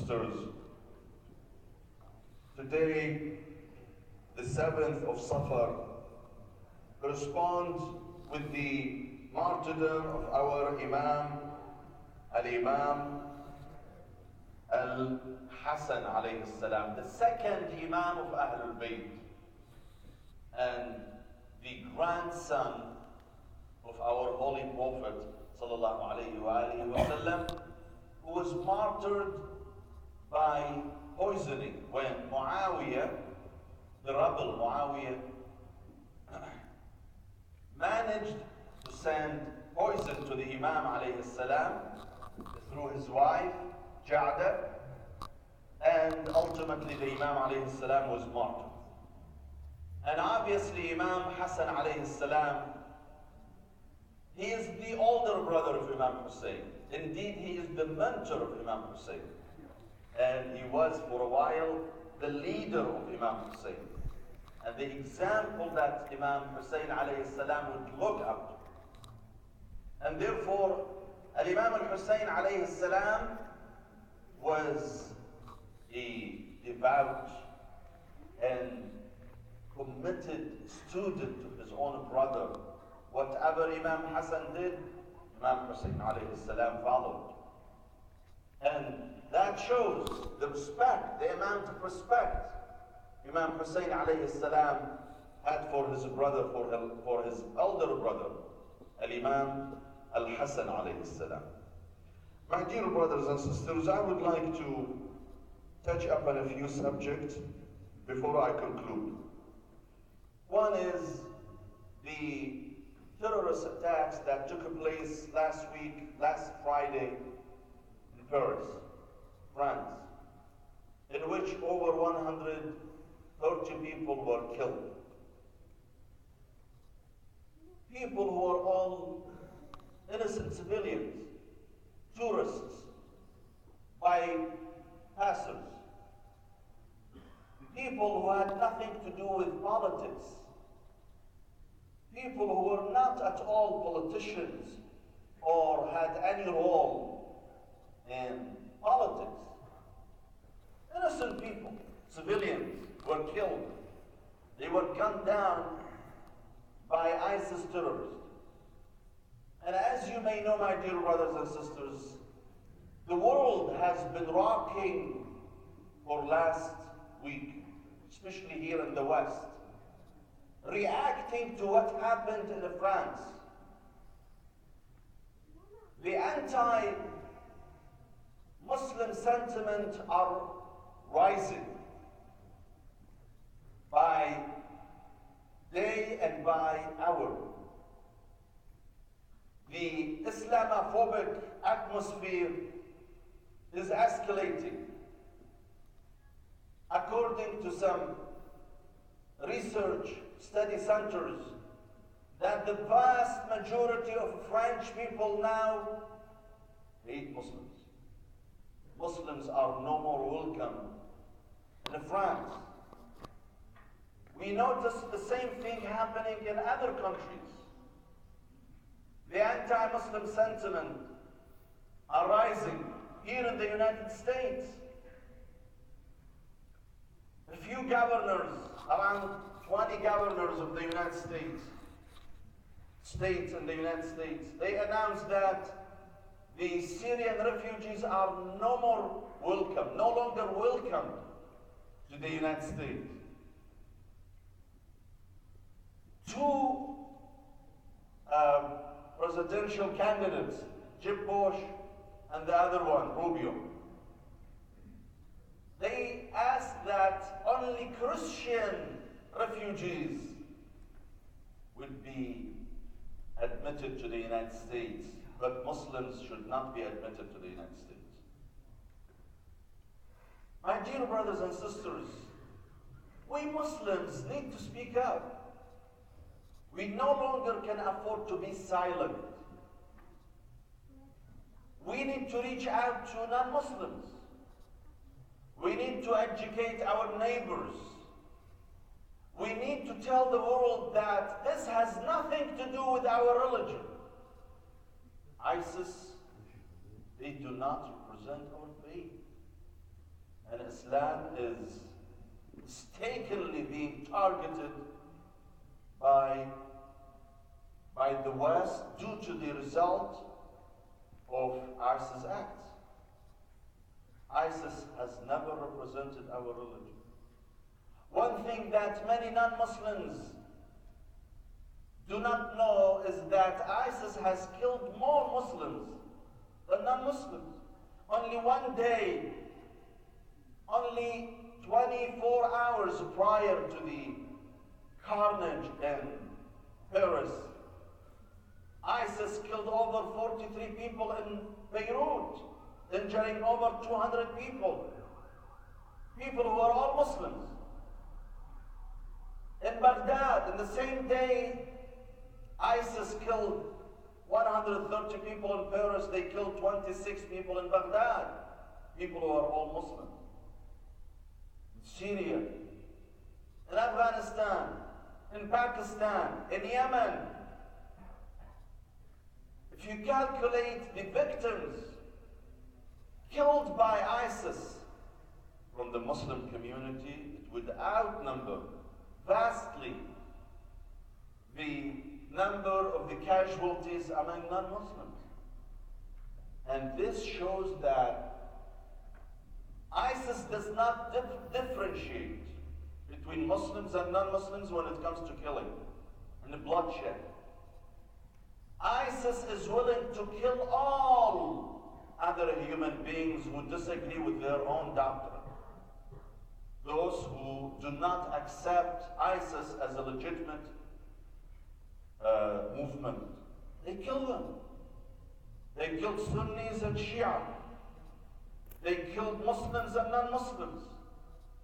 sisters, today, the 7th of Safar, corresponds with the martyrdom of our Imam, Al-Imam Al-Hasan alayhi salam, the second Imam of Ahlul Bayt, and the grandson of our Holy Prophet sallallahu alayhi wa sallam, who was martyred by poisoning when Muawiyah, the rebel Muawiyah, managed to send poison to the Imam alayhi salam through his wife Ja'da, and ultimately the Imam alayhi salam was martyred. And obviously Imam Hassan alayhi salam, he is the older brother of Imam Hussein. Indeed, he is the mentor of Imam Hussein. And he was for a while the leader of Imam Hussein. And the example that Imam Hussein alayhi salam would look up to. And therefore, Imam al-Hussein alayhi salam was a devout and committed student of his own brother. Whatever Imam Hassan did, Imam Hussein alayhi salam followed. And that shows the respect, the amount of respect Imam Hussein alayhi salam had for his brother, for his elder brother, Al-Imam Al-Hasan alayhi salam. My dear brothers and sisters, I would like to touch upon a few subjects before I conclude. One is the terrorist attacks that took place last Friday in Paris, France, in which over 130 people were killed. People who are all innocent civilians, tourists, bypassers, people who had nothing to do with politics, people who were not at all politicians or had any role in politics. Innocent people, civilians, were killed. They were gunned down by ISIS terrorists. And as you may know, my dear brothers and sisters, the world has been rocking for last week, especially here in the West, reacting to what happened in France. The anti-Muslim sentiment are rising by day and by hour. The Islamophobic atmosphere is escalating. According to some research study centers, that the vast majority of French people now hate Muslims. Muslims are no more welcome in France. We notice the same thing happening in other countries. The anti-Muslim sentiment are rising here in the United States. A few governors, around 20 governors of the United States in the United States, they announced that the Syrian refugees are no more welcome, no longer welcome to the United States. Two presidential candidates, Jeb Bush and the other one, Rubio, they asked that only Christian refugees would be admitted to the United States, but Muslims should not be admitted to the United States. My dear brothers and sisters, we Muslims need to speak up. We no longer can afford to be silent. We need to reach out to non-Muslims. We need to educate our neighbors. We need to tell the world that this has nothing to do with our religion. ISIS, they do not represent our faith. land is mistakenly being targeted by the West due to the result of ISIS acts. ISIS has never represented our religion. One thing that many non-Muslims do not know is that ISIS has killed more Muslims than non-Muslims. Only one day, only 24 hours prior to the carnage in Paris, ISIS killed over 43 people in Beirut, injuring over 200 people who are all Muslims. In Baghdad, in the same day, ISIS killed 130 people in Paris. They killed 26 people in Baghdad, people who are all Muslims. In Syria, in Afghanistan, in Pakistan, in Yemen. If you calculate the victims killed by ISIS from the Muslim community, it would outnumber vastly the number of the casualties among non-Muslims. And this shows that ISIS does not differentiate between Muslims and non-Muslims when it comes to killing and bloodshed. ISIS is willing to kill all other human beings who disagree with their own doctrine. Those who do not accept ISIS as a legitimate movement, they kill them. They killed Sunnis and Shia. They killed Muslims and non-Muslims.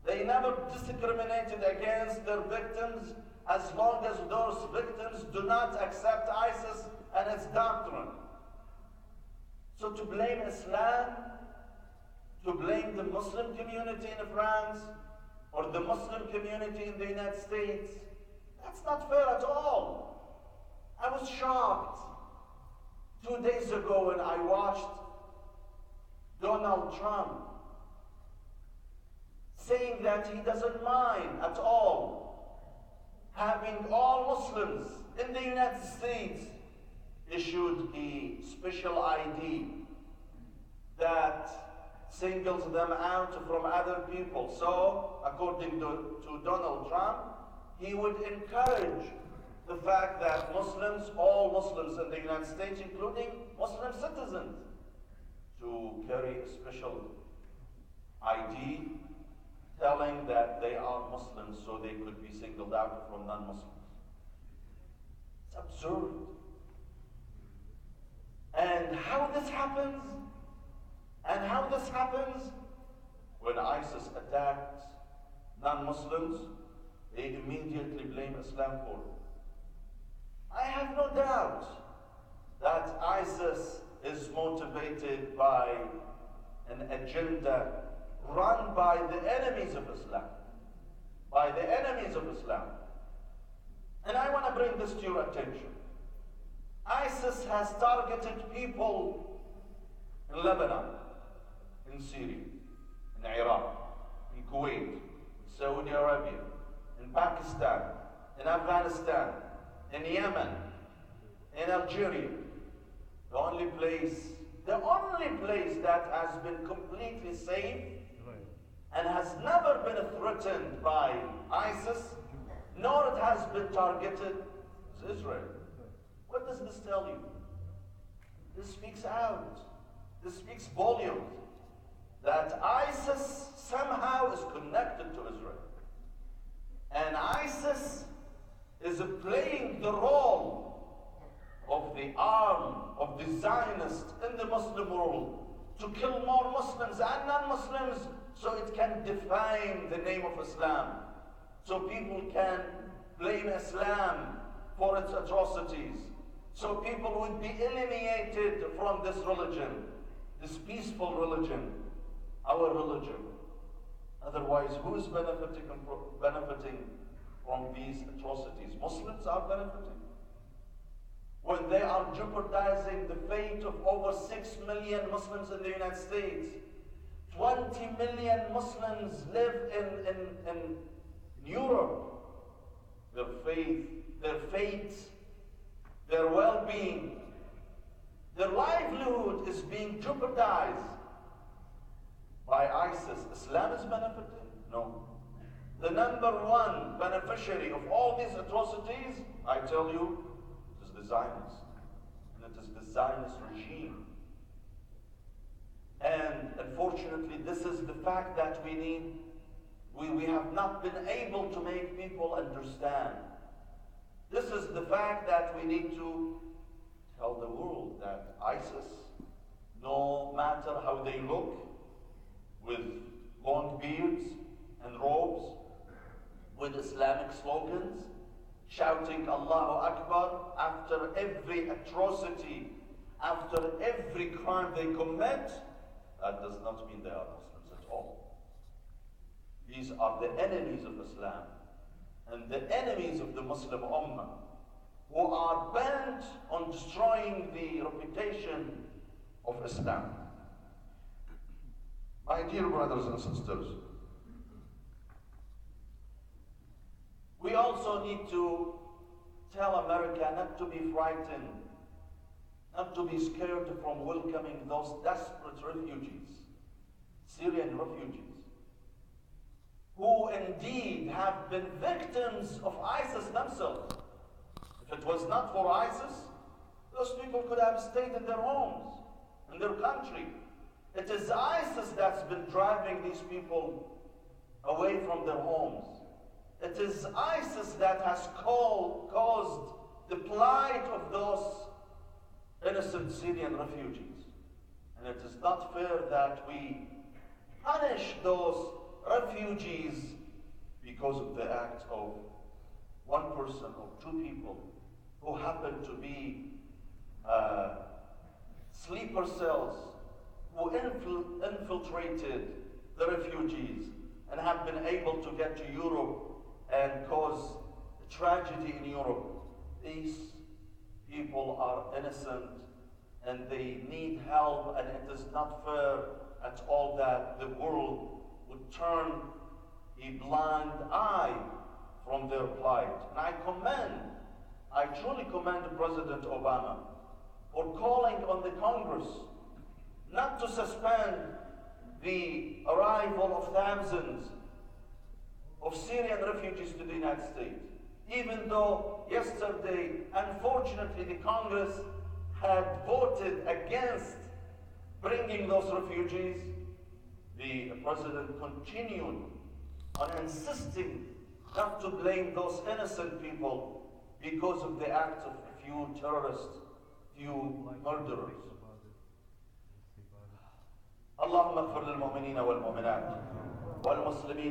They never discriminated against their victims as long as those victims do not accept ISIS and its doctrine. So to blame Islam, to blame the Muslim community in France, or the Muslim community in the United States, that's not fair at all. I was shocked 2 days ago when I watched Donald Trump saying that he doesn't mind at all having all Muslims in the United States issued a special ID that singles them out from other people. So, according to Donald Trump, he would encourage the fact that Muslims, all Muslims in the United States, including Muslim citizens, to carry a special ID telling that they are Muslims so they could be singled out from non-Muslims. It's absurd. And how this happens? When ISIS attacks non-Muslims, they immediately blame Islam for it. I have no doubt that ISIS is motivated by an agenda run by the enemies of Islam. And I want to bring this to your attention. ISIS has targeted people in Lebanon, in Syria, in Iraq, in Kuwait, in Saudi Arabia, in Pakistan, in Afghanistan, in Yemen, in Algeria. The only place that has been completely safe and has never been threatened by ISIS, nor it has been targeted, is Israel. What does this tell you? This speaks out. This speaks volumes that ISIS somehow is connected to Israel. And ISIS is playing the role of the arm of the Zionists in the Muslim world to kill more Muslims and non-Muslims so it can define the name of Islam. So people can blame Islam for its atrocities. So people would be alienated from this religion, this peaceful religion, our religion. Otherwise, who is benefiting from these atrocities? Muslims are benefiting. When they are jeopardizing the fate of over 6 million Muslims in the United States, 20 million Muslims live in Europe. Their faith, their fate, their well-being, their livelihood is being jeopardized by ISIS. Islam is benefiting? No. The number one beneficiary of all these atrocities, I tell you, is the Zionists. And it is the Zionist regime. And unfortunately, this is the fact that we need. We have not been able to make people understand. This is the fact that we need to tell the world that ISIS, no matter how they look, with long beards and robes, with Islamic slogans, shouting Allahu Akbar after every atrocity, after every crime they commit, that does not mean they are Muslims at all. These are the enemies of Islam and the enemies of the Muslim Ummah, who are bent on destroying the reputation of Islam. My dear brothers and sisters, we also need to tell America not to be frightened, not to be scared from welcoming those desperate refugees, Syrian refugees, who indeed have been victims of ISIS themselves. If it was not for ISIS, those people could have stayed in their homes, in their country. It is ISIS that's been driving these people away from their homes. It is ISIS that has caused the plight of those innocent Syrian refugees. And it is not fair that we punish those refugees because of the act of one person or two people who happen to be sleeper cells who infiltrated the refugees and have been able to get to Europe and cause tragedy in Europe. These people are innocent and they need help, and it is not fair at all that the world would turn a blind eye from their plight. And I truly commend President Obama for calling on the Congress not to suspend the arrival of thousands of Syrian refugees to the United States, even though yesterday, unfortunately, the Congress had voted against bringing those refugees. The President continued on insisting not to blame those innocent people because of the acts of a few terrorists, few murderers. اللهم اغفر للمؤمنين والمؤمنات والمسلمين